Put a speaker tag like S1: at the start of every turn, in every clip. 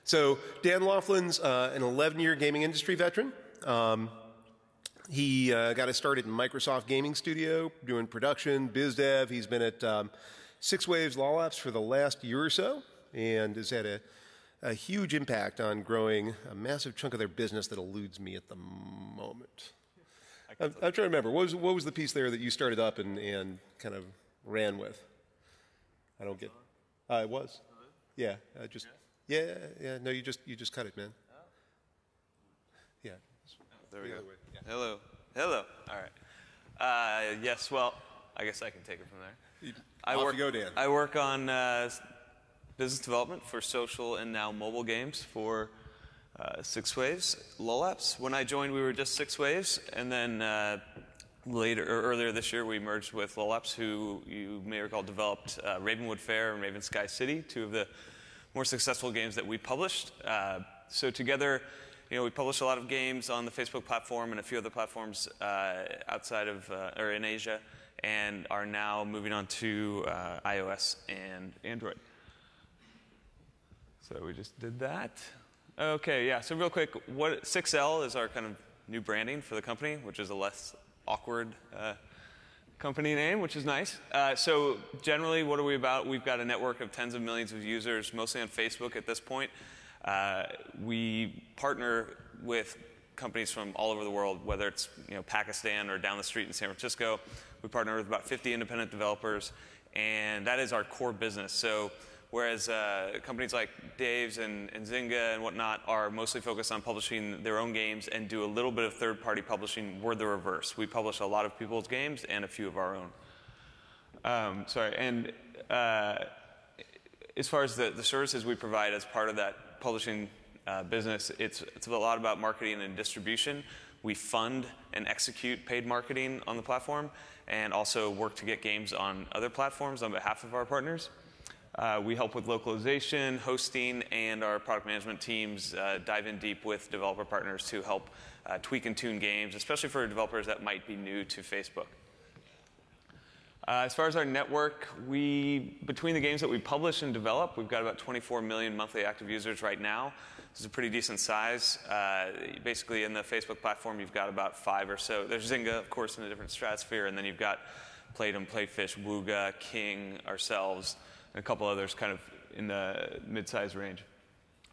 S1: So Dan Laughlin's an 11-year gaming industry veteran. He got his start at Microsoft Gaming Studio doing production, biz dev. He's been at 6 Waves Law Labs for the last year or so and has had a huge impact on growing a massive chunk of their business that eludes me at the moment. I'm trying to remember. What was the piece there that you started up and kind of ran with? I don't get. It was. Yeah. Yeah. No, you just cut it, man. Yeah.
S2: There we go. Yeah. Hello. All right. Yes. Well, I guess I can take it from there.
S1: Off you go, Dan.
S2: I work on business development for social and now mobile games for 6 Waves Law Labs. When I joined, we were just 6 Waves, and then earlier this year, we merged with Law Labs, who you may recall developed Ravenwood Fair and Raven Sky City, 2 of the more successful games that we published. So together, we publish a lot of games on the Facebook platform and a few other platforms outside of or in Asia, and are now moving on to iOS and Android. So we just did that. Okay, yeah. So real quick, 6L is our kind of new branding for the company, which is a less awkward company name, which is nice. So generally, what are we about? We've got a network of tens of millions of users, mostly on Facebook at this point. We partner with companies from all over the world, whether it's Pakistan or down the street in San Francisco. We partner with about 50 independent developers, and that is our core business. So whereas companies like Dave's and Zynga and whatnot are mostly focused on publishing their own games and do a little bit of third-party publishing, we're the reverse. We publish a lot of people's games and a few of our own. As far as the services we provide as part of that publishing business, it's a lot about marketing and distribution. We fund and execute paid marketing on the platform and also work to get games on other platforms on behalf of our partners. We help with localization, hosting, and our product management teams dive in deep with developer partners to help tweak and tune games, especially for developers that might be new to Facebook. As far as our network, between the games that we publish and develop, we've got about 24 million monthly active users right now. This is a pretty decent size. Basically, in the Facebook platform, you've got about 5 or so. There's Zynga, of course, in a different stratosphere, and then you've got Playdom, Playfish, Wooga, King, ourselves, and a couple others kind of in the mid-size range.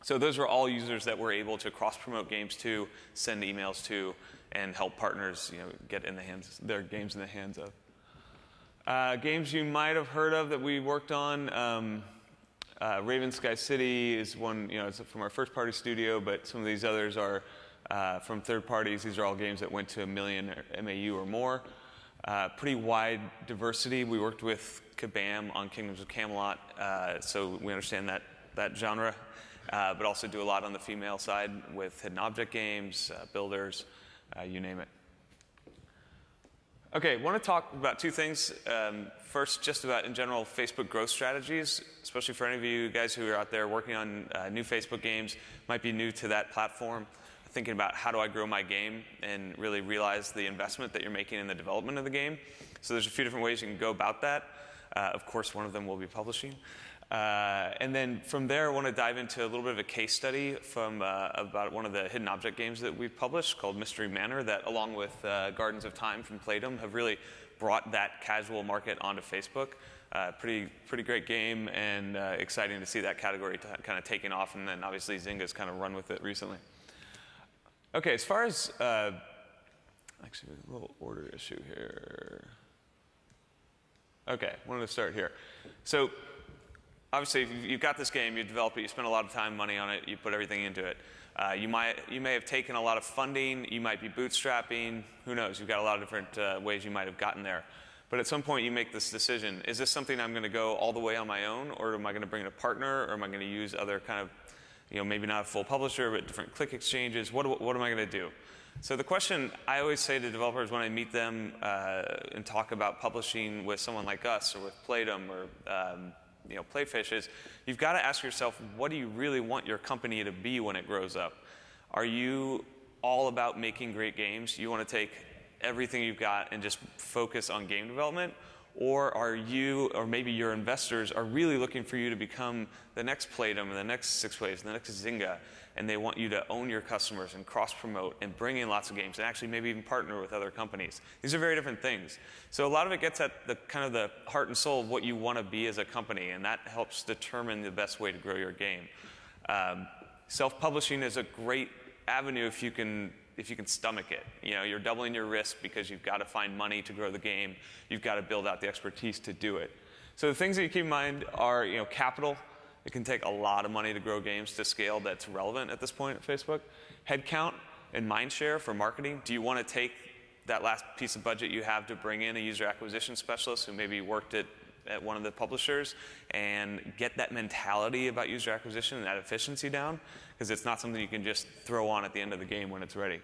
S2: So those are all users that we're able to cross-promote games to, send emails to, and help partners get their games in the hands of. Games you might have heard of that we worked on. Raven Sky City is one, it's from our first-party studio, but some of these others are from third parties. These are all games that went to 1 million MAU or more. Pretty wide diversity. We worked with Kabam on Kingdoms of Camelot, so we understand that genre, but also do a lot on the female side with hidden object games, builders, you name it. Okay, I want to talk about 2 things. First, just about, in general, Facebook growth strategies, especially for any of you guys who are out there working on new Facebook games, might be new to that platform, thinking about how do I grow my game and really realize the investment that you're making in the development of the game. So there's a few different ways you can go about that. Of course, one of them will be publishing. And then from there, I want to dive into a little bit of a case study from about one of the hidden object games that we've published called Mystery Manor that, along with Gardens of Time from Playdom, have really brought that casual market onto Facebook. Pretty great game, and exciting to see that category kind of taking off, and then obviously Zynga's kind of run with it recently. Okay, as far as actually a little order issue here. Okay, wanted to start here. So obviously, if you've got this game, you develop it, you spend a lot of time, money on it, you put everything into it. You may have taken a lot of funding, you might be bootstrapping, who knows? You've got a lot of different ways you might have gotten there. But at some point, you make this decision. Is this something I'm going to go all the way on my own, or am I going to bring in a partner, or am I going to use other kind of, maybe not a full publisher, but different click exchanges? What am I going to do? So the question I always say to developers when I meet them and talk about publishing with someone like us, or with Playdom, or Playfish, is you've got to ask yourself, what do you really want your company to be when it grows up? Are you all about making great games? You want to take everything you've got and just focus on game development? Or are you, or maybe your investors are really looking for you to become the next Playdom, and the next Six Waves, and the next Zynga, and they want you to own your customers and cross-promote and bring in lots of games and actually maybe even partner with other companies. These are very different things. So a lot of it gets at the kind of the heart and soul of what you want to be as a company, and that helps determine the best way to grow your game. Self-publishing is a great avenue if you can stomach it. You know, you're doubling your risk because you've got to find money to grow the game. You've got to build out the expertise to do it. So the things that you keep in mind are, you know, capital. It can take a lot of money to grow games to scale that's relevant at this point at Facebook. Headcount and mind share for marketing. Do you want to take that last piece of budget you have to bring in a user acquisition specialist who maybe worked at one of the publishers and get that mentality about user acquisition and that efficiency down? Because it's not something you can just throw on at the end of the game when it's ready.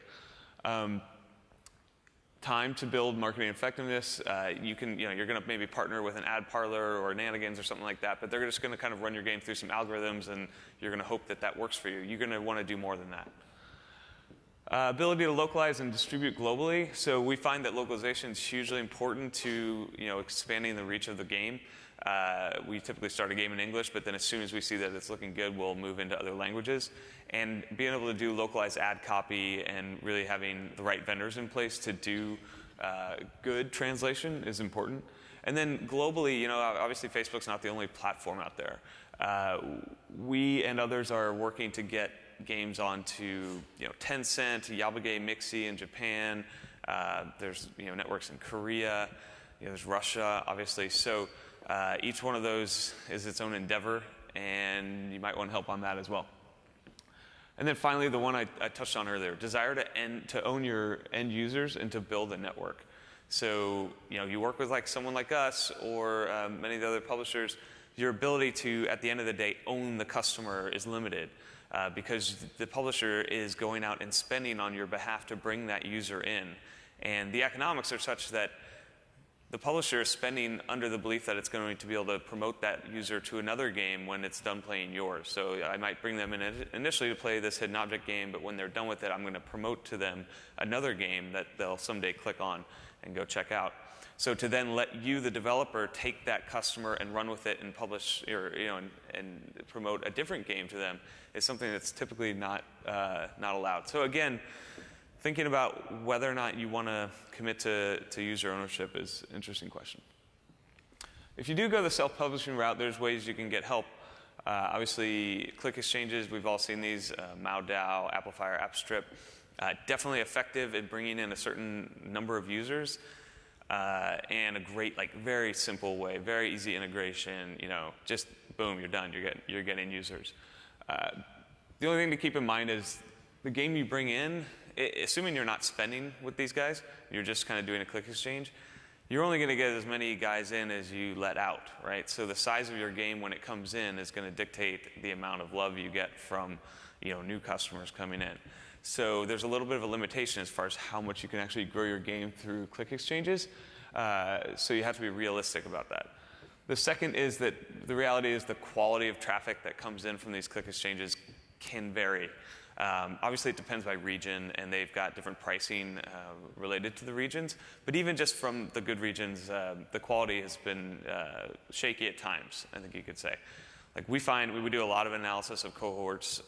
S2: Time to build marketing effectiveness. You're going to maybe partner with an ad parlor or Nanigans or something like that, but they're just going to kind of run your game through some algorithms, and you're going to hope that that works for you. You're going to want to do more than that. Ability to localize and distribute globally. So we find that localization is hugely important to, you know, expanding the reach of the game. We typically start a game in English, but then as soon as we see that it's looking good, we'll move into other languages. And being able to do localized ad copy and really having the right vendors in place to do good translation is important. And then globally, you know, obviously Facebook's not the only platform out there. We and others are working to get games onto, you know, Tencent, Yabage Mixi in Japan. There's, you know, networks in Korea. You know, there's Russia, obviously. So each one of those is its own endeavor, and you might want help on that as well. And then finally, the one I touched on earlier: desire to own your end users and to build a network. So, you know, you work with like someone like us or many of the other publishers. Your ability to, at the end of the day, own the customer is limited. Because the publisher is going out and spending on your behalf to bring that user in. And the economics are such that the publisher is spending under the belief that it's going to be able to promote that user to another game when it's done playing yours. So I might bring them in initially to play this hidden object game, but when they're done with it, I'm going to promote to them another game that they'll someday click on and go check out. So to then let you, the developer, take that customer and run with it and publish, or, you know, and promote a different game to them is something that's typically not allowed. So again, thinking about whether or not you want to commit to user ownership is an interesting question. If you do go the self-publishing route, there's ways you can get help. Obviously, click exchanges, we've all seen these, MaoDao, Amplifier, AppStrip. Definitely effective at bringing in a certain number of users. And a great, like, very simple way, very easy integration. You know, just boom, you're done. You're getting users. The only thing to keep in mind is the game you bring in, assuming you're not spending with these guys, you're just kind of doing a click exchange, you're only going to get as many guys in as you let out, right? So the size of your game when it comes in is going to dictate the amount of love you get from, you know, new customers coming in. So there's a little bit of a limitation as far as how much you can actually grow your game through click exchanges. So you have to be realistic about that. The second is that the reality is the quality of traffic that comes in from these click exchanges can vary. Obviously, it depends by region, and they've got different pricing related to the regions. But even just from the good regions, the quality has been shaky at times, I think you could say. Like we do a lot of analysis of cohorts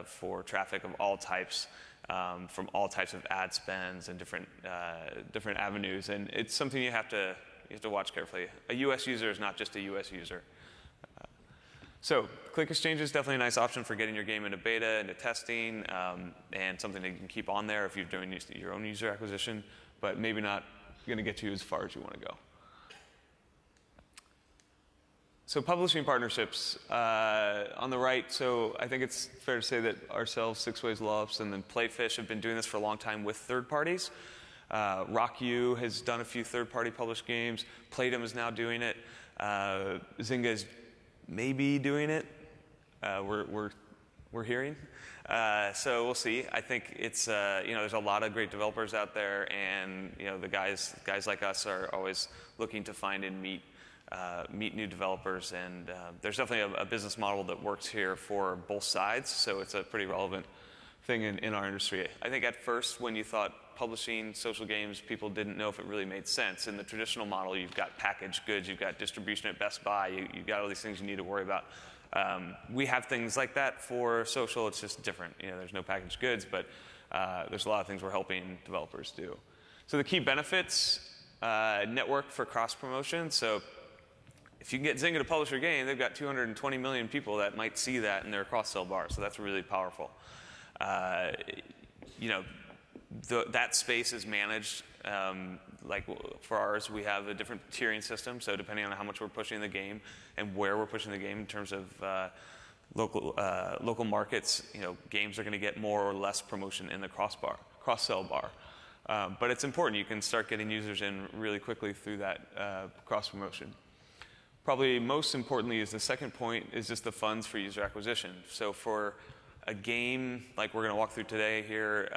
S2: for traffic of all types, from all types of ad spends and different avenues, and it's something you have to watch carefully. A U.S. user is not just a U.S. user. So click exchange is definitely a nice option for getting your game into beta, into testing, and something that you can keep on there if you're doing your own user acquisition, but maybe not going to get you as far as you want to go. So publishing partnerships on the right. So I think it's fair to say that ourselves, Six Waves Law-Ups, and then Playfish have been doing this for a long time with third parties. RockU has done a few third-party published games. Playdom is now doing it. Zynga is maybe doing it. We're hearing. So we'll see. I think it's there's a lot of great developers out there, and the guys like us are always looking to find and meet new developers, and there's definitely a business model that works here for both sides. So it's a pretty relevant thing in our industry. I think at first when you thought publishing social games, people didn't know if it really made sense. In the traditional model, you've got packaged goods, you've got distribution at Best Buy, you've got all these things you need to worry about. We have things like that for social. It's just different. There's no packaged goods, but there's a lot of things we're helping developers do. So the key benefits, network for cross-promotion. So if you can get Zynga to publish your game, they've got 220 million people that might see that in their cross-sell bar. So that's really powerful. That space is managed. Like for ours, we have a different tiering system. So depending on how much we're pushing the game and where we're pushing the game in terms of local markets, games are going to get more or less promotion in the cross-sell bar. But it's important. You can start getting users in really quickly through that cross-promotion. Probably most importantly is the second point is just the funds for user acquisition. So for a game like we're going to walk through today here,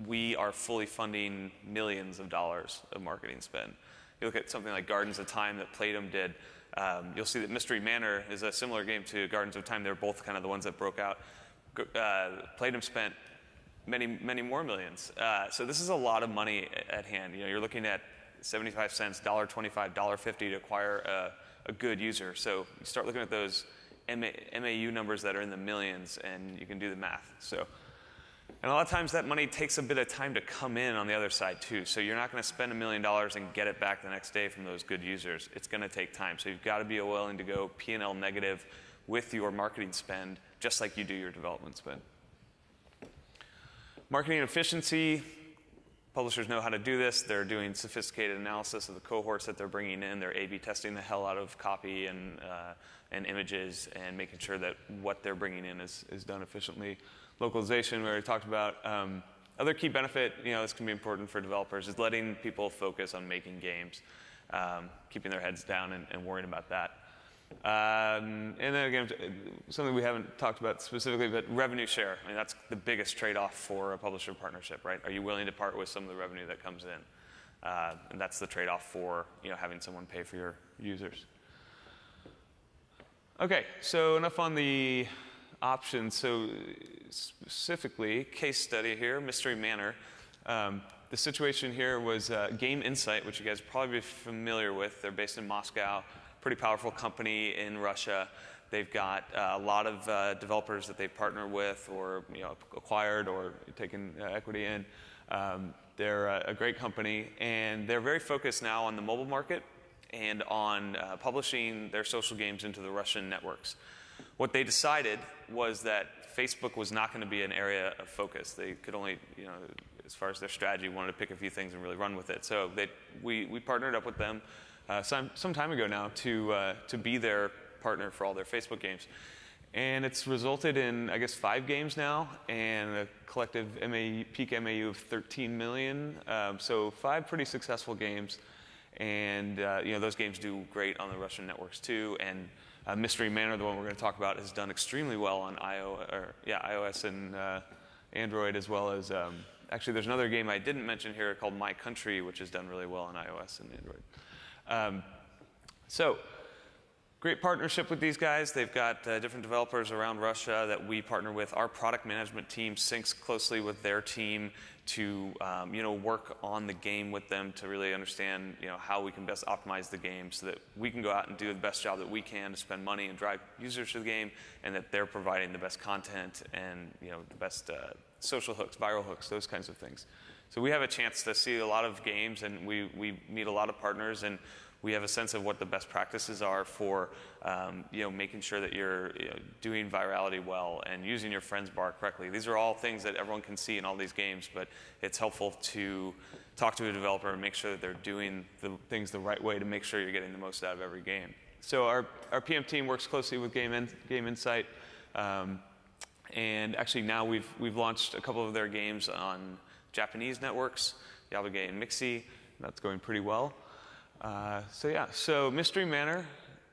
S2: we are fully funding millions of dollars of marketing spend. You look at something like Gardens of Time that Playdom did, you'll see that Mystery Manor is a similar game to Gardens of Time. They're both kind of the ones that broke out. Playdom spent many, many more millions. So this is a lot of money at hand. You're looking at 75 cents, $1.25, $1.50 to acquire a good user. So you start looking at those MAU numbers that are in the millions, and you can do the math. And a lot of times that money takes a bit of time to come in on the other side too. So you're not going to spend $1 million and get it back the next day from those good users. It's going to take time. So you've got to be willing to go P&L negative with your marketing spend, just like you do your development spend. Marketing efficiency. Publishers know how to do this. They're doing sophisticated analysis of the cohorts that they're bringing in. They're A/B testing the hell out of copy and images and making sure that what they're bringing in is done efficiently. Localization, we already talked about. Other key benefit, this can be important for developers, is letting people focus on making games, keeping their heads down and worrying about that. And then again, something we haven't talked about specifically, but revenue share. That's the biggest trade-off for a publisher partnership, right? Are you willing to part with some of the revenue that comes in? And that's the trade-off for having someone pay for your users. Okay, so enough on the options. So specifically, case study here, Mystery Manor. The situation here was Game Insight, which you guys are probably familiar with. They're based in Moscow. Pretty powerful company in Russia. They've got a lot of developers that they partner with or acquired or taken equity in. They're a great company, and they're very focused now on the mobile market and on publishing their social games into the Russian networks. What they decided was that Facebook was not going to be an area of focus. They could only, as far as their strategy, wanted to pick a few things and really run with it. So we partnered up with them some time ago now to be their partner for all their Facebook games. And it's resulted in, I guess, 5 games now and a collective peak MAU of 13 million. So 5 pretty successful games. And those games do great on the Russian networks too. And Mystery Manor, the one we're going to talk about, has done extremely well on iOS and Android, as well as actually there's another game I didn't mention here called My Country, which has done really well on iOS and Android. So great partnership with these guys. They've got different developers around Russia that we partner with. Our product management team syncs closely with their team to work on the game with them to really understand how we can best optimize the game so that we can go out and do the best job that we can to spend money and drive users to the game, and that they're providing the best content and the best social hooks, viral hooks, those kinds of things. So we have a chance to see a lot of games, and we meet a lot of partners, and we have a sense of what the best practices are for making sure that you're doing virality well and using your friends bar correctly. These are all things that everyone can see in all these games, but it's helpful to talk to a developer and make sure that they're doing the things the right way to make sure you're getting the most out of every game. So our PM team works closely with Game Insight, and actually now we've launched a couple of their games on Japanese networks, Yabage and Mixi. That's going pretty well. So Mystery Manor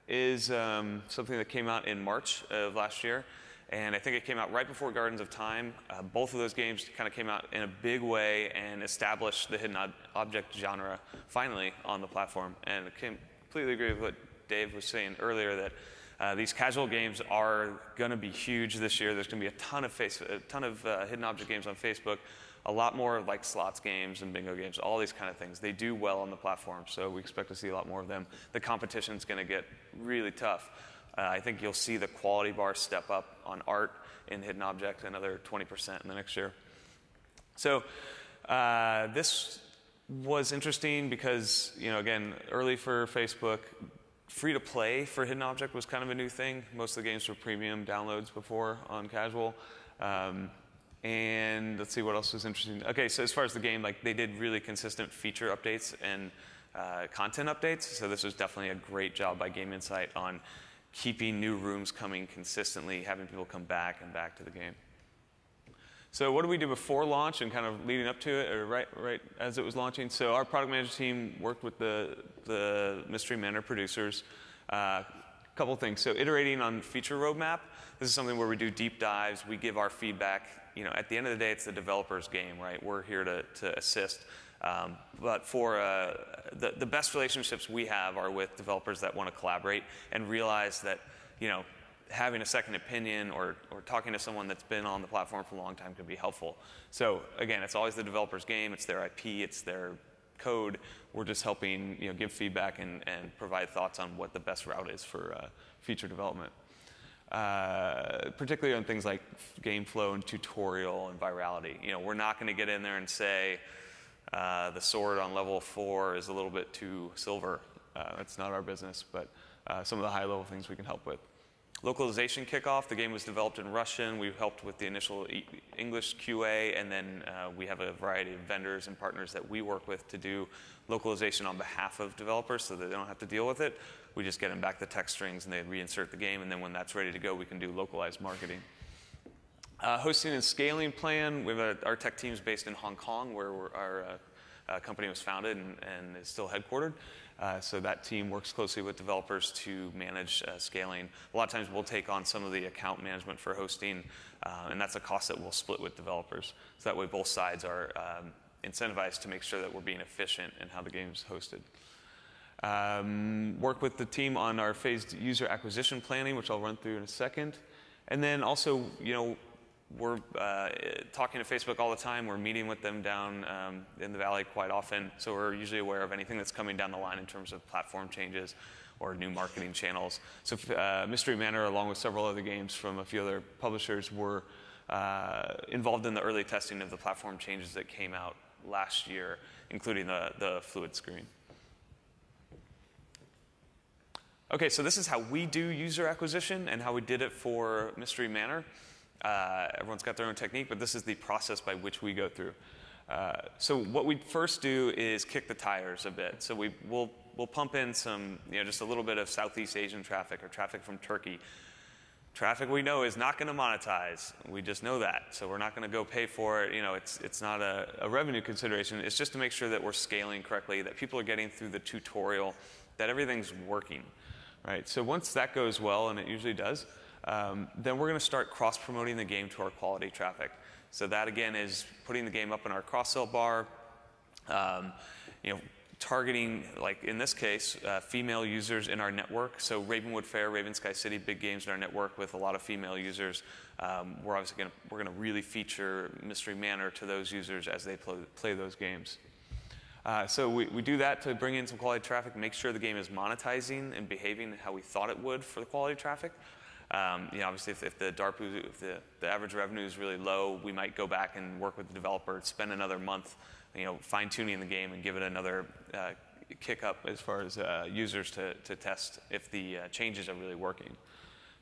S2: is something that came out in March of last year, and I think it came out right before Gardens of Time. Both of those games kind of came out in a big way and established the hidden object genre finally on the platform. And I completely agree with what Dave was saying earlier, that These casual games are going to be huge this year. There's going to be a ton of hidden object games on Facebook, a lot more like slots games and bingo games, all these kind of things. They do well on the platform, so we expect to see a lot more of them. The competition's going to get really tough. I think you'll see the quality bar step up on art in hidden object another 20% in the next year. So this was interesting because, again, early for Facebook, free to play for hidden object was kind of a new thing. Most of the games were premium downloads before on casual. And let's see what else was interesting. Okay, so as far as the game, they did really consistent feature updates and content updates. So this was definitely a great job by Game Insight on keeping new rooms coming consistently, having people come back and back to the game. So what did we do before launch and kind of leading up to it, or right as it was launching? So our product management team worked with the Mystery Manor producers. A couple things. So iterating on feature roadmap. This is something where we do deep dives. We give our feedback. At the end of the day, it's the developer's game, right? We're here to assist. But for the best relationships we have are with developers that want to collaborate and realize that, having a second opinion or talking to someone that's been on the platform for a long time could be helpful. So again, it's always the developer's game. It's their IP. It's their code. We're just helping, give feedback and provide thoughts on what the best route is for feature development. Particularly on things like game flow and tutorial and virality. We're not going to get in there and say the sword on level 4 is a little bit too silver. That's not our business, but some of the high-level things we can help with. Localization kickoff. The game was developed in Russian. We helped with the initial English QA, and then we have a variety of vendors and partners that we work with to do localization on behalf of developers so that they don't have to deal with it. We just get them back the text strings and they reinsert the game, and then when that's ready to go, we can do localized marketing. Hosting and scaling plan. We have our tech team is based in Hong Kong, where our company was founded and is still headquartered. So that team works closely with developers to manage scaling. A lot of times we'll take on some of the account management for hosting, and that's a cost that we'll split with developers. So that way both sides are incentivized to make sure that we're being efficient in how the game's hosted. Work with the team on our phased user acquisition planning, which I'll run through in a second. And then also, we're talking to Facebook all the time. We're meeting with them down in the Valley quite often. So we're usually aware of anything that's coming down the line in terms of platform changes or new marketing channels. So Mystery Manor, along with several other games from a few other publishers, were involved in the early testing of the platform changes that came out last year, including the fluid screen. Okay, so this is how we do user acquisition and how we did it for Mystery Manor. Everyone's got their own technique, but this is the process by which we go through. So what we first do is kick the tires a bit. So we'll pump in some, just a little bit of Southeast Asian traffic or traffic from Turkey. Traffic we know is not going to monetize. We just know that. So we're not going to go pay for it. It's not a revenue consideration. It's just to make sure that we're scaling correctly, that people are getting through the tutorial, that everything's working. Right? So once that goes well, and it usually does, then we're going to start cross-promoting the game to our quality traffic. So that, again, is putting the game up in our cross-sell bar, targeting, like in this case, female users in our network. So Ravenwood Fair, Raven Sky City, big games in our network with a lot of female users. We're obviously going to really feature Mystery Manor to those users as they play those games. So we do that to bring in some quality traffic, make sure the game is monetizing and behaving how we thought it would for the quality traffic. Obviously, if the DARPU, if the average revenue is really low, we might go back and work with the developer, spend another month, fine-tuning the game and give it another kick up as far as users to test if the changes are really working.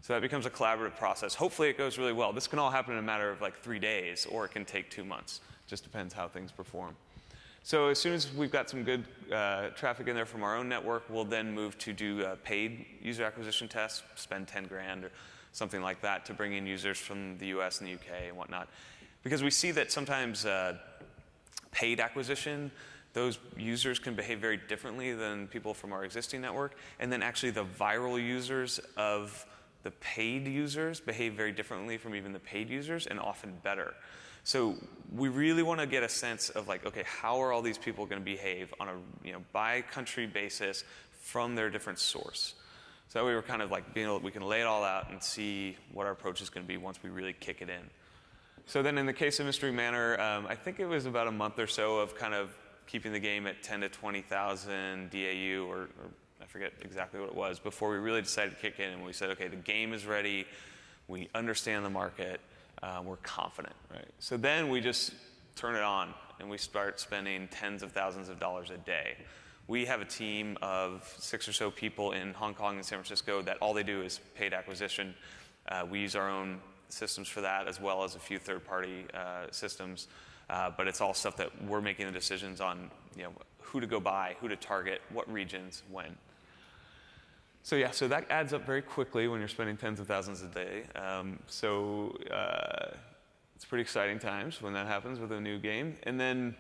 S2: So that becomes a collaborative process. Hopefully, it goes really well. This can all happen in a matter of like 3 days, or it can take 2 months. Just depends how things perform. So as soon as we've got some good traffic in there from our own network, we'll then move to do paid user acquisition tests, spend 10 grand or something like that to bring in users from the US and the UK and whatnot. Because we see that sometimes paid acquisition, those users can behave very differently than people from our existing network. And then actually the viral users of the paid users behave very differently from even the paid users, and often better. So we really want to get a sense of like, okay, how are all these people going to behave on a by country basis from their different source? So we were kind of like we can lay it all out and see what our approach is going to be once we really kick it in. So then in the case of Mystery Manor, I think it was about a month or so of kind of keeping the game at 10 to 20,000 DAU, or I forget exactly what it was, before we really decided to kick in and we said, okay, the game is ready, we understand the market, we're confident, right? So then we just turn it on and we start spending tens of thousands of dollars a day. We have a team of 6 or so people in Hong Kong and San Francisco that all they do is paid acquisition. We use our own systems for that, as well as a few third-party systems. But it's all stuff that we're making the decisions on, who to go buy, who to target, what regions, when. So yeah, so that adds up very quickly when you're spending tens of thousands a day. It's pretty exciting times when that happens with a new game. And then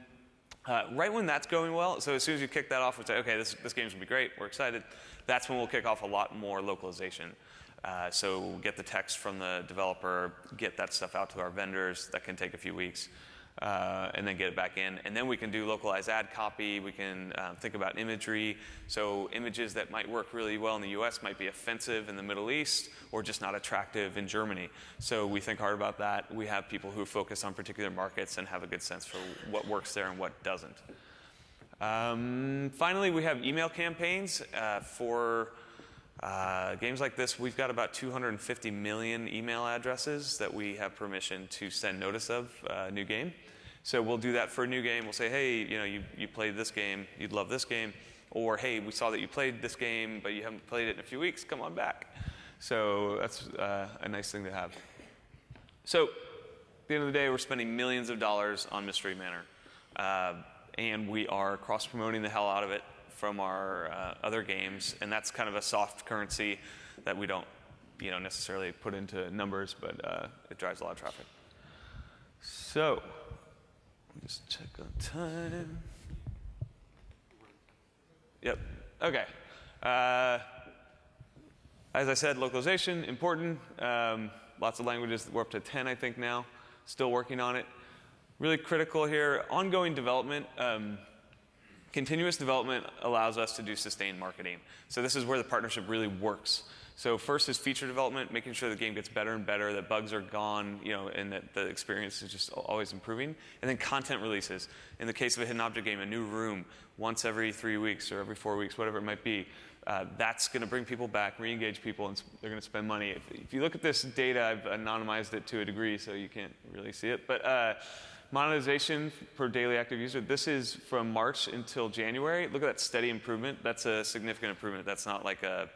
S2: right when that's going well, so as soon as you kick that off and say, okay, this game's gonna be great, we're excited, that's when we'll kick off a lot more localization. So we'll get the text from the developer, get that stuff out to our vendors. That can take a few weeks, and then get it back in. And then we can do localized ad copy. We can think about imagery. So images that might work really well in the US might be offensive in the Middle East or just not attractive in Germany. So we think hard about that. We have people who focus on particular markets and have a good sense for what works there and what doesn't. Finally, we have email campaigns for games like this. We've got about 250 million email addresses that we have permission to send notice of a new game. So we'll do that for a new game. We'll say, hey, you played this game, you'd love this game. Or, hey, we saw that you played this game, but you haven't played it in a few weeks, come on back. So that's a nice thing to have. So at the end of the day, we're spending millions of dollars on Mystery Manor. And we are cross-promoting the hell out of it from our other games, and that's kind of a soft currency that we don't, necessarily put into numbers, but it drives a lot of traffic. So, just check on time. Yep. Okay. As I said, localization important. Lots of languages. We're up to 10, I think now. Still working on it. Really critical here. Ongoing development. Continuous development allows us to do sustained marketing. So this is where the partnership really works. So first is feature development, making sure the game gets better and better, that bugs are gone, and that the experience is just always improving. And then content releases. In the case of a hidden object game, a new room once every 3 weeks or every 4 weeks, whatever it might be. That's going to bring people back, re-engage people, and they're going to spend money. If you look at this data, I've anonymized it to a degree, so you can't really see it. But monetization per daily active user, this is from March until January. Look at that steady improvement. That's a significant improvement. That's not like a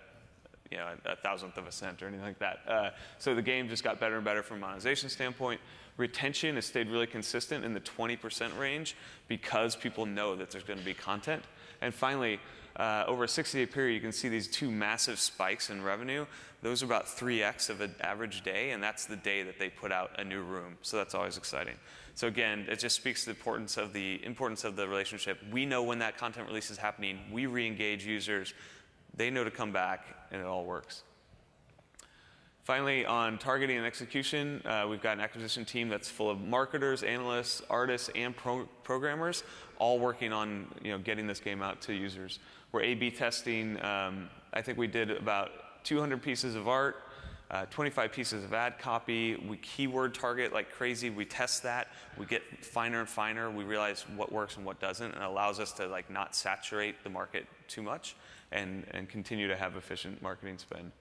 S2: thousandth of a cent or anything like that. So the game just got better and better from a monetization standpoint. Retention has stayed really consistent in the 20% range because people know that there's going to be content. And finally, over a 60-day period, you can see these two massive spikes in revenue. Those are about 3x of an average day, and that's the day that they put out a new room. So that's always exciting. So again, it just speaks to the importance of the relationship. We know when that content release is happening. We re-engage users. They know to come back, and it all works. Finally, on targeting and execution, we've got an acquisition team that's full of marketers, analysts, artists, and programmers, all working on getting this game out to users. We're A/B testing. I think we did about 200 pieces of art, 25 pieces of ad copy. We keyword target like crazy. We test that. We get finer and finer. We realize what works and what doesn't, and it allows us to not saturate the market too much and continue to have efficient marketing spend.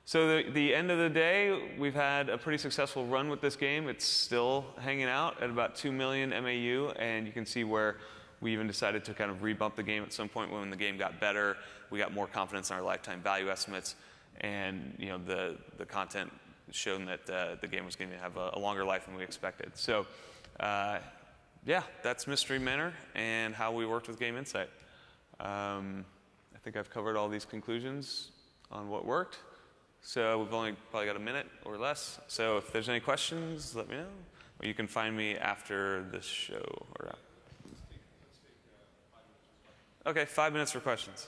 S2: So the end of the day, we've had a pretty successful run with this game. It's still hanging out at about 2 million MAU, and you can see where we even decided to kind of rebump the game at some point when the game got better. We got more confidence in our lifetime value estimates, and the content showed that the game was going to have a longer life than we expected. So yeah, that's Mystery Manor and how we worked with Game Insight. I think I've covered all these conclusions on what worked. So we've only probably got a minute or less. So if there's any questions, let me know. Or you can find me after the show. Okay, 5 minutes for questions.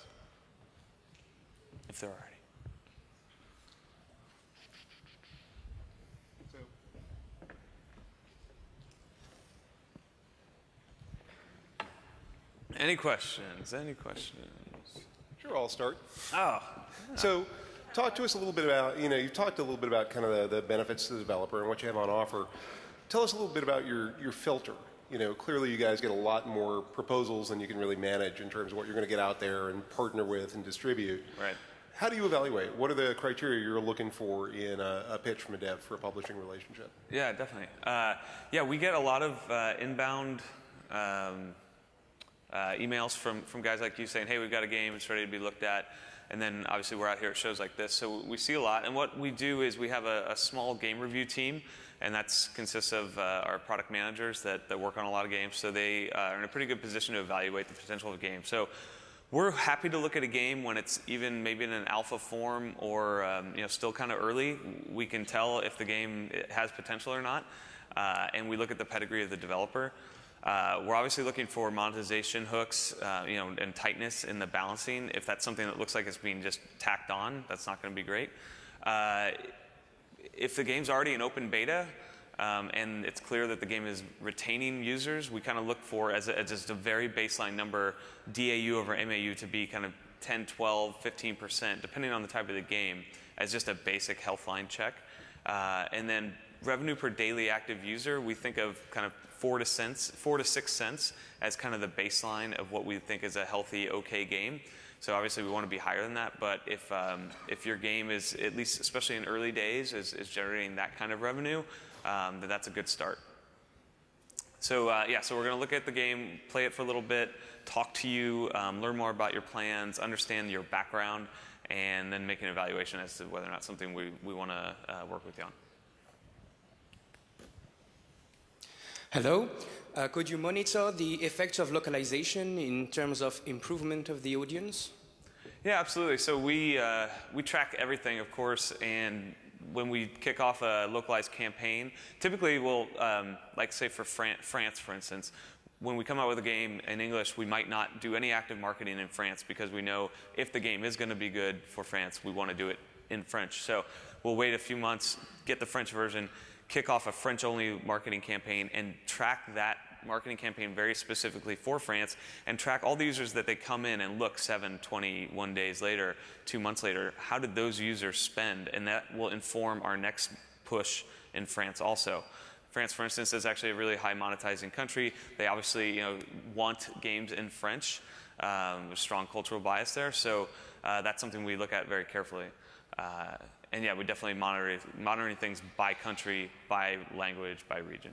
S2: If there are any. Any questions? Any questions?
S1: Sure, I'll start.
S2: Oh.
S1: So, talk to us a little bit about, you've talked a little bit about kind of the benefits to the developer and what you have on offer. Tell us a little bit about your filter. Clearly you guys get a lot more proposals than you can really manage in terms of what you're going to get out there and partner with and distribute.
S2: Right.
S1: How do you evaluate? What are the criteria you're looking for in a pitch from a dev for a publishing relationship?
S2: Yeah, definitely. We get a lot of inbound emails from guys like you saying, hey, we've got a game, it's ready to be looked at. And then obviously we're out here at shows like this, so we see a lot. And what we do is we have a small game review team, and that consists of our product managers that work on a lot of games. So they are in a pretty good position to evaluate the potential of a game. So we're happy to look at a game when it's even maybe in an alpha form or still kind of early. We can tell if the game has potential or not, and we look at the pedigree of the developer. We're obviously looking for monetization hooks, and tightness in the balancing. If that's something that looks like it's being just tacked on, that's not going to be great. If the game's already in open beta, and it's clear that the game is retaining users, we kind of look for, as just a very baseline number, DAU over MAU to be kind of 10, 12, 15%, depending on the type of the game, as just a basic health line check. And then revenue per daily active user, we think of kind of 4 to 6 cents as kind of the baseline of what we think is a healthy, okay game. So obviously we want to be higher than that, but if your game is, at least especially in early days, is generating that kind of revenue, then that's a good start. So so we're going to look at the game, play it for a little bit, talk to you, learn more about your plans, understand your background, and then make an evaluation as to whether or not something we want to work with you on.
S3: Hello. Could you monitor the effects of localization in terms of improvement of the audience?
S2: Yeah, absolutely. So we track everything, of course, and when we kick off a localized campaign, typically we'll, like say for France, for instance, when we come out with a game in English, we might not do any active marketing in France because we know if the game is going to be good for France, we want to do it in French. So we'll wait a few months, get the French version, kick off a French-only marketing campaign, and track that marketing campaign very specifically for France, and track all the users that they come in and look 7, 21 days later, 2 months later, how did those users spend? And that will inform our next push in France also. France, for instance, is actually a really high monetizing country. They obviously want games in French. There's strong cultural bias there, so that's something we look at very carefully. And yeah, we definitely monitoring things by country, by language, by region.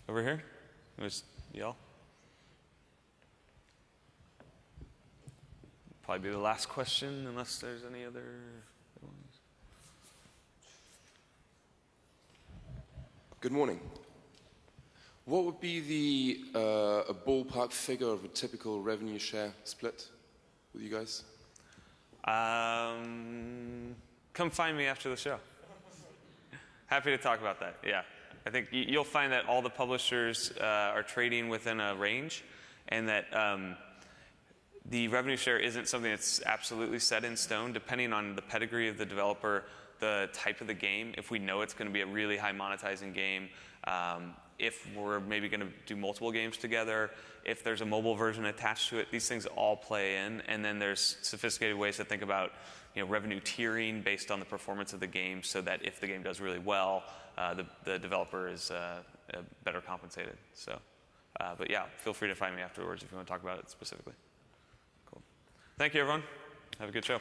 S2: Over here, it was y'all. Probably be the last question, unless there's any other ones.
S4: Good morning. What would be the a ballpark figure of a typical revenue share split with you guys?
S2: Come find me after the show. Happy to talk about that. Yeah, I think you'll find that all the publishers are trading within a range, and that the revenue share isn't something that's absolutely set in stone. Depending on the pedigree of the developer, the type of the game, if we know it's going to be a really high monetizing game, if we're maybe going to do multiple games together, if there's a mobile version attached to it, these things all play in. And then there's sophisticated ways to think about revenue tiering based on the performance of the game, so that if the game does really well, the developer is better compensated. So, but yeah, feel free to find me afterwards if you want to talk about it specifically. Cool. Thank you, everyone. Have a good show.